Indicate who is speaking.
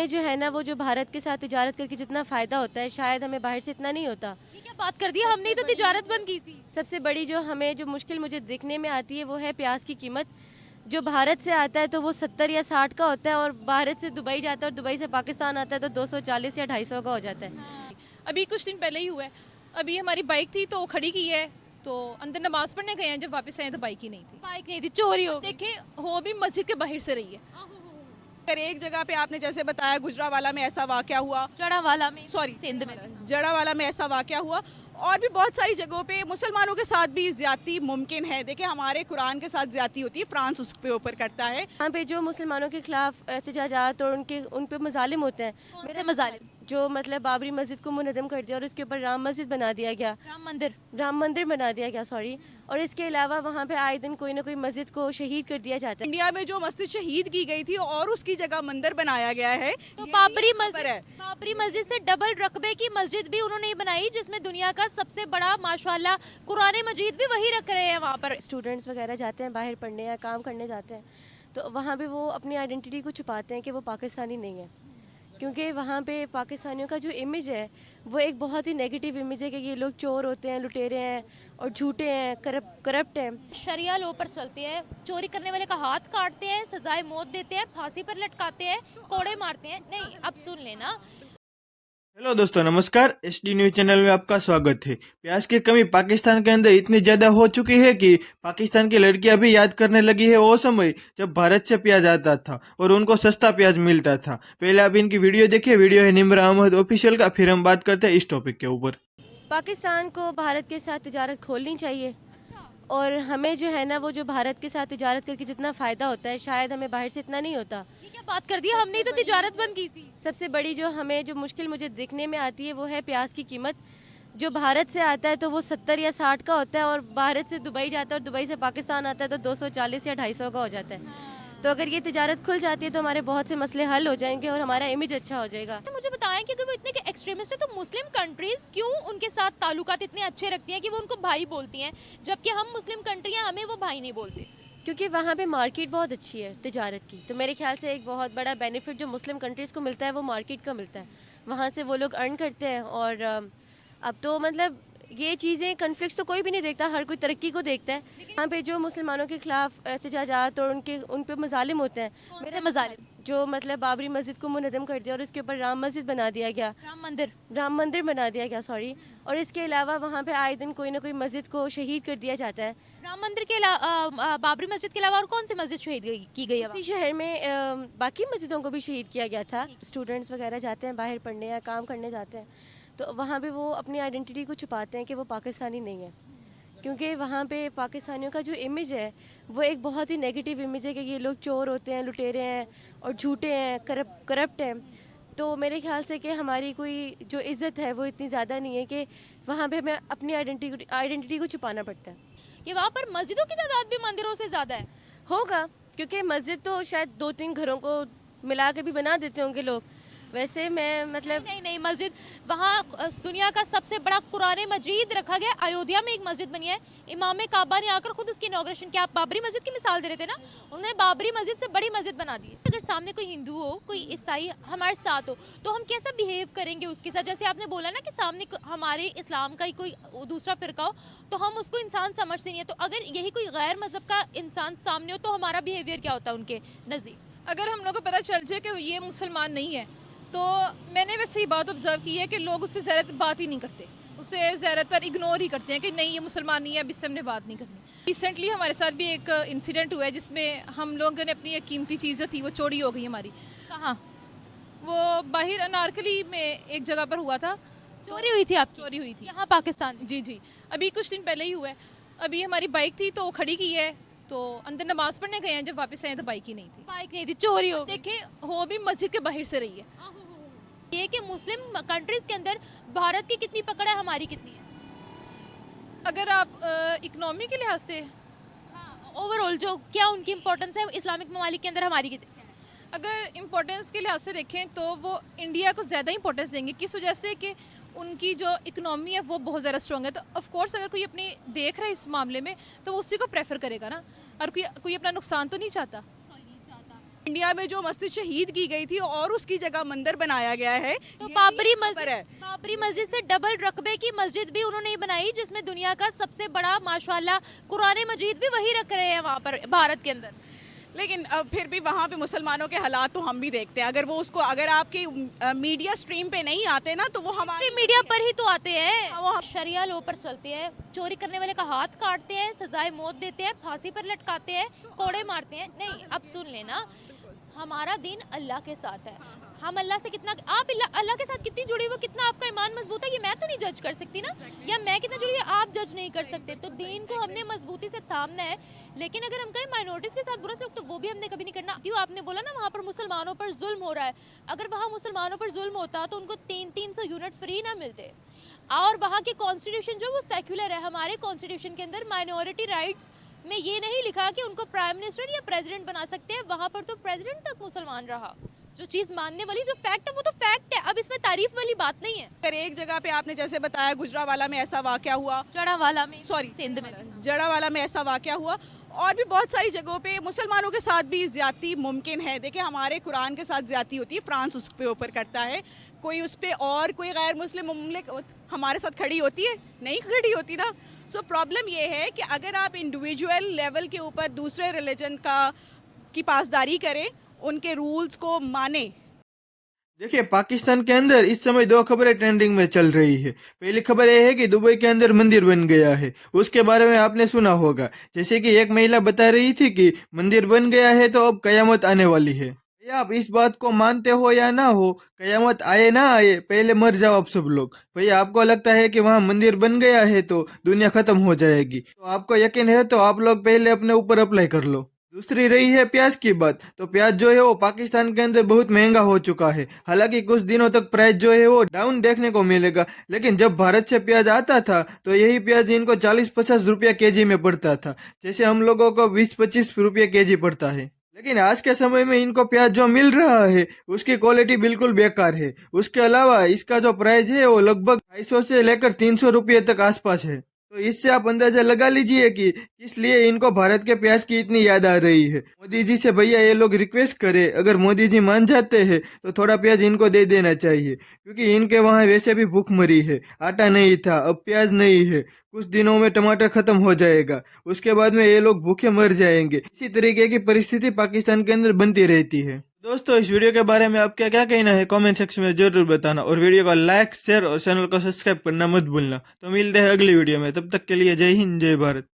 Speaker 1: हमें जो है ना वो जो भारत के साथ तिजारत करके जितना फ़ायदा होता है शायद हमें बाहर से इतना नहीं होता।
Speaker 2: ये क्या बात कर दी, हमने ही तो तिजारत बंद की थी।
Speaker 1: सबसे बड़ी जो हमें जो मुश्किल मुझे दिखने में आती है वो है प्याज की कीमत। जो भारत से आता है तो वो 70 या 60 का होता है, और भारत से दुबई जाता है और दुबई से पाकिस्तान आता है तो 240 या 250 का हो जाता है।
Speaker 3: अभी कुछ दिन पहले ही हुआ है। अभी हमारी बाइक थी तो वो खड़ी की है, तो अंदर नमाज पढ़ने गए हैं, जब वापस आए तो बाइक ही नहीं थी।
Speaker 2: बाइक नहीं थी, चोरी हो गई।
Speaker 3: देखें, हो भी मस्जिद के बाहर से रही है।
Speaker 4: अगर एक जगह पे आपने जैसे बताया गुजरावाला में ऐसा वाकया हुआ,
Speaker 2: जड़ावाला में,
Speaker 4: सॉरी
Speaker 2: सिंध में।
Speaker 4: जड़ावाला में ऐसा वाकया हुआ, और भी बहुत सारी जगहों पे मुसलमानों के साथ भी ज्यादती मुमकिन है। देखिए हमारे कुरान के साथ ज्यादती होती है, फ्रांस उस पे ऊपर करता है।
Speaker 1: यहाँ पे जो मुसलमानों के खिलाफ एहतजाजात और उन पे मजालिम होते हैं,
Speaker 2: कौन से मजालिम?
Speaker 1: जो मतलब बाबरी मस्जिद को मुनहदम कर दिया और उसके ऊपर राम मस्जिद बना दिया गया, राम मंदिर बना दिया गया, सॉरी। और इसके अलावा वहाँ पे आए दिन कोई ना कोई मस्जिद को शहीद कर दिया जाता है।
Speaker 4: इंडिया में जो मस्जिद शहीद की गई थी और उसकी जगह मंदिर बनाया गया है,
Speaker 2: तो
Speaker 4: ये
Speaker 2: बाबरी
Speaker 4: खबर
Speaker 2: मस्जिद,
Speaker 4: है।
Speaker 2: बाबरी मस्जिद से डबल रकबे की मस्जिद भी उन्होंने ही बनाई, जिसमें दुनिया का सबसे बड़ा माशाल्लाह कुरान मजीद भी वही रख रहे हैं वहाँ पर।
Speaker 1: स्टूडेंट्स वगैरह जाते हैं बाहर पढ़ने या काम करने जाते हैं, तो वहाँ पे वो अपनी आइडेंटिटी को छुपाते हैं कि वो पाकिस्तानी नहीं है, क्योंकि वहाँ पे पाकिस्तानियों का जो इमेज है वो एक बहुत ही नेगेटिव इमेज है कि ये लोग चोर होते हैं, लुटेरे हैं और झूठे हैं, करप्ट हैं।
Speaker 2: शरिया लॉ पर चलते हैं, चोरी करने वाले का हाथ काटते हैं, सजाए मौत देते हैं, फांसी पर लटकाते हैं, कोड़े मारते हैं। नहीं, अब सुन लेना।
Speaker 5: हेलो दोस्तों, नमस्कार। एसडी न्यूज चैनल में आपका स्वागत है। प्याज की कमी पाकिस्तान के अंदर इतनी ज्यादा हो चुकी है कि पाकिस्तान की लड़कियां भी याद करने लगी है वो समय जब भारत से प्याज आता था और उनको सस्ता प्याज मिलता था। पहले आप इनकी वीडियो देखिए, वीडियो है निम्रा अहमद ऑफिशियल का। फिर हम बात करते हैं इस टॉपिक के ऊपर।
Speaker 1: पाकिस्तान को भारत के साथ तिजारत खोलनी चाहिए, और हमें जो है ना वो जो भारत के साथ तिजारत करके जितना फ़ायदा होता है शायद हमें बाहर से इतना नहीं होता।
Speaker 2: ये क्या बात कर दी, हमने ही तो तिजारत बंद की थी।
Speaker 1: सबसे बड़ी जो हमें जो मुश्किल मुझे दिखने में आती है वो है प्याज की कीमत। जो भारत से आता है तो वो 70 या 60 का होता है, और भारत से दुबई जाता है और दुबई से पाकिस्तान आता है तो 240 या 250 का हो जाता है। तो अगर ये तिजारत खुल जाती है तो हमारे बहुत से मसले हल हो जाएंगे और हमारा इमेज अच्छा हो जाएगा।
Speaker 2: तो मुझे बताएं कि अगर वो इतने के एक्सट्रीमिस्ट है तो मुस्लिम कंट्रीज क्यों उनके साथ ताल्लुकात इतने अच्छे रखती हैं कि वो उनको भाई बोलती हैं, जबकि हम मुस्लिम कंट्री हैं, हमें वो भाई नहीं बोलते?
Speaker 1: क्योंकि वहाँ पे मार्केट बहुत अच्छी है तिजारत की। तो मेरे ख्याल से एक बहुत बड़ा बेनिफिट जो मुस्लिम कंट्रीज़ को मिलता है वो मार्केट का मिलता है। वहाँ से वो लोग अर्न करते हैं, और अब तो मतलब ये चीज़ें कन्फ्लिक्ट तो कोई भी नहीं देखता, हर कोई तरक्की को देखता है। यहाँ पे जो मुसलमानों के खिलाफ एहतजाजात और उन पे मजालिम होते हैं,
Speaker 2: कौन से मजालिम?
Speaker 1: जो मतलब बाबरी मस्जिद को मुनहदम कर दिया और उसके ऊपर राम मस्जिद बना दिया गया, राम मंदिर बना दिया गया, सॉरी। और इसके अलावा वहाँ पे आए दिन कोई ना कोई मस्जिद को शहीद कर दिया जाता है।
Speaker 2: राम मंदिर के अलावा, बाबरी मस्जिद के अलावा और कौन सी मस्जिद शहीद की गई है?
Speaker 1: इसी शहर में बाकी मस्जिदों को भी शहीद किया गया था। स्टूडेंट्स वगैरह जाते हैं बाहर पढ़ने या काम करने जाते हैं, तो वहाँ पे वो अपनी आइडेंटिटी को छुपाते हैं कि वो पाकिस्तानी नहीं है, क्योंकि वहाँ पे पाकिस्तानियों का जो इमेज है वो एक बहुत ही नेगेटिव इमेज है कि ये लोग चोर होते हैं, लुटेरे हैं और झूठे हैं, करप्ट हैं। तो मेरे ख्याल से कि हमारी कोई जो इज़्ज़त है वो इतनी ज़्यादा नहीं है कि वहाँ पे हमें अपनी आइडेंटिटी को छुपाना पड़ता है।
Speaker 2: ये वहाँ पर मस्जिदों की तादाद भी मंदिरों से ज़्यादा है।
Speaker 1: होगा, क्योंकि मस्जिद तो शायद 2-3 घरों को मिला के भी बना देते होंगे लोग। वैसे मैं मतलब
Speaker 2: नहीं, मस्जिद वहाँ दुनिया का सबसे बड़ा कुरान मजीद रखा गया। अयोध्या में एक मस्जिद बनी है, इमाम काबा ने आकर खुद उसकी इनॉग्रेशन किया। आप बाबरी मस्जिद की मिसाल दे रहे थे ना, उन्होंने बाबरी मस्जिद से बड़ी मस्जिद बना दी है। अगर सामने कोई हिंदू हो, कोई ईसाई हमारे साथ हो, तो हम कैसा बिहेव करेंगे उसके साथ? जैसे आपने बोला ना कि सामने हमारे इस्लाम का ही कोई दूसरा फिरका हो तो हम उसको इंसान समझते नहीं है, तो अगर यही कोई गैर मजहब का इंसान सामने हो तो हमारा बिहेवियर क्या होता है उनके नज़दीक?
Speaker 3: अगर हम लोग को पता चल जाए कि ये मुसलमान नहीं है, तो मैंने वैसे ही बात ऑब्जर्व की है कि लोग उससे ज़्यादा बात ही नहीं करते, उससे ज़्यादातर इग्नोर ही करते हैं कि नहीं ये मुसलमान नहीं है, अब इससे हमने बात नहीं करनी। रिसेंटली हमारे साथ भी एक इंसिडेंट हुआ है जिसमें हम लोगों ने अपनी एक कीमती चीज़ जो थी वो चोरी हो गई हमारी।
Speaker 2: कहाँ?
Speaker 3: वो बाहर अनारकली में एक जगह पर हुआ था,
Speaker 2: चोरी हुई थी आपकी?
Speaker 3: चोरी हुई थी
Speaker 2: यहाँ पाकिस्तान?
Speaker 3: जी। अभी कुछ दिन पहले ही हुआ है। अभी हमारी बाइक थी तो वो खड़ी की है, तो अंदर नमाज पढ़ने गए हैं, जब वापस आए तो बाइक ही नहीं थी।
Speaker 2: बाइक नहीं थी, चोरी हो गई।
Speaker 3: देखें, हो भी मस्जिद के बाहर से रही है।
Speaker 2: ये कि मुस्लिम कंट्रीज के अंदर भारत की कितनी पकड़ है, हमारी कितनी है?
Speaker 3: अगर आप इकोनॉमी के लिहाज से,
Speaker 2: ओवरऑल जो क्या उनकी इम्पोर्टेंस है इस्लामिक ममालिक के अंदर, हमारी कितनी है?
Speaker 3: अगर इम्पोर्टेंस के लिहाज से देखें तो वो इंडिया को ज़्यादा इंपॉर्टेंस देंगे। किस वजह से कि उनकी जो इकोनॉमी है वो बहुत ज़्यादा स्ट्रॉन्ग है। तो ऑफ कोर्स अगर कोई अपनी देख रहा है इस मामले में तो वो उसी को प्रेफर करेगा ना, और कोई अपना नुकसान तो नहीं चाहता।
Speaker 4: इंडिया में जो मस्जिद शहीद की गई थी और उसकी जगह मंदिर बनाया गया है।
Speaker 2: तो
Speaker 4: यही
Speaker 2: बाबरी
Speaker 4: खबर है।
Speaker 2: बाबरी मस्जिद से डबल रकबे की मस्जिद भी उन्होंने ही बनाई, जिसमें दुनिया का सबसे बड़ा माशाल्लाह कुरान मजीद भी वही रख रहे हैं वहाँ पर भारत के अंदर।
Speaker 4: लेकिन फिर भी वहाँ पे मुसलमानों के हालात तो हम भी देखते हैं। अगर वो उसको अगर आपके मीडिया स्ट्रीम पे नहीं आते ना तो वो हमारे
Speaker 2: मीडिया पर ही तो आते हैं।
Speaker 4: वो
Speaker 2: शरिया लॉ पर चलते हैं, चोरी करने वाले का हाथ काटते हैं, सजाए मौत देते हैं, फांसी पर लटकाते हैं, कोड़े मारते हैं। नहीं, अब सुन लेना, हमारा दीन अल्लाह के साथ है। हम अल्लाह से कितना, आप अल्लाह के साथ कितनी जुड़ी हुई, कितना आपका ईमान मजबूत है, ये मैं तो नहीं जज कर सकती ना, या मैं कितना जुड़ी है आप जज नहीं कर सकते। तो दीन को हमने मजबूती से थामना है। लेकिन अगर हम कहीं माइनॉरिटीज के साथ बुरा सलूक, तो वो भी हमने कभी नहीं करना। क्यों आपने बोला ना वहाँ पर मुसलमानों पर जुल्म हो रहा है, अगर वहाँ मुसलमानों पर जुल्म होता तो उनको 300 यूनिट फ्री ना मिलते। और वहाँ के कॉन्स्टिट्यूशन जो वो सेक्युलर है, हमारे कॉन्स्टिट्यूशन के अंदर माइनॉरिटी राइट्स में ये नहीं लिखा कि उनको प्राइम मिनिस्टर या प्रेसिडेंट बना सकते हैं। वहाँ पर तो प्रेसिडेंट तक मुसलमान रहा। जो चीज़ मानने वाली, जो फैक्ट है वो तो फैक्ट है, अब इसमें तारीफ वाली बात नहीं है।
Speaker 4: अगर एक जगह पे आपने जैसे बताया गुजरावाला में ऐसा वाकया हुआ,
Speaker 2: जड़ावाला में,
Speaker 4: सॉरी
Speaker 2: सिंध में,
Speaker 4: जड़ावाला में ऐसा वाकया हुआ, और भी बहुत सारी जगहों पे मुसलमानों के साथ भी ज्यादती मुमकिन है। देखिए हमारे कुरान के साथ ज्यादती होती है, फ्रांस उस पे ऊपर करता है, कोई उस पे और कोई गैर मुस्लिम मुमलिक हमारे साथ खड़ी होती है, नहीं खड़ी होती ना। सो प्रॉब्लम ये है कि अगर आप इंडिविजुअल लेवल के ऊपर दूसरे रिलीजन की पासदारी करें, उनके रूल्स को माने।
Speaker 5: देखिए, पाकिस्तान के अंदर इस समय दो खबरें ट्रेंडिंग में चल रही है। पहली खबर यह है कि दुबई के अंदर मंदिर बन गया है, उसके बारे में आपने सुना होगा। जैसे कि एक महिला बता रही थी कि मंदिर बन गया है तो अब कयामत आने वाली है। भैया, आप इस बात को मानते हो या ना हो, कयामत आए ना आए, पहले मर जाओ आप सब लोग। भैया, आपको लगता है कि वहाँ मंदिर बन गया है तो दुनिया खत्म हो जाएगी, तो आपको यकीन है तो आप लोग पहले अपने ऊपर अप्लाई कर लो। दूसरी रही है प्याज की बात, तो प्याज जो है वो पाकिस्तान के अंदर बहुत महंगा हो चुका है। हालांकि कुछ दिनों तक प्राइस जो है वो डाउन देखने को मिलेगा, लेकिन जब भारत से प्याज आता था तो यही प्याज इनको 40-50 रुपया केजी में पड़ता था, जैसे हम लोगों को 20-25 रुपया केजी पड़ता है। लेकिन आज के समय में इनको प्याज जो मिल रहा है उसकी क्वालिटी बिल्कुल बेकार है। उसके अलावा इसका जो प्राइस है वो लगभग 250 से लेकर 300 रुपये तक आसपास है। तो इससे आप अंदाजा लगा लीजिए कि किस लिए इनको भारत के प्याज की इतनी याद आ रही है। मोदी जी से भैया ये लोग रिक्वेस्ट करे, अगर मोदी जी मान जाते हैं तो थोड़ा प्याज इनको दे देना चाहिए, क्योंकि इनके वहाँ वैसे भी भूख मरी है। आटा नहीं था, अब प्याज नहीं है, कुछ दिनों में टमाटर खत्म हो जाएगा, उसके बाद में ये लोग भूखे मर जाएंगे। इसी तरीके की परिस्थिति पाकिस्तान के अंदर बनती रहती है। दोस्तों, इस वीडियो के बारे में आपका क्या कहना है कमेंट सेक्शन में जरूर बताना, और वीडियो को लाइक शेयर और चैनल को सब्सक्राइब करना मत भूलना। तो मिलते हैं अगली वीडियो में, तब तक के लिए जय हिंद जय भारत।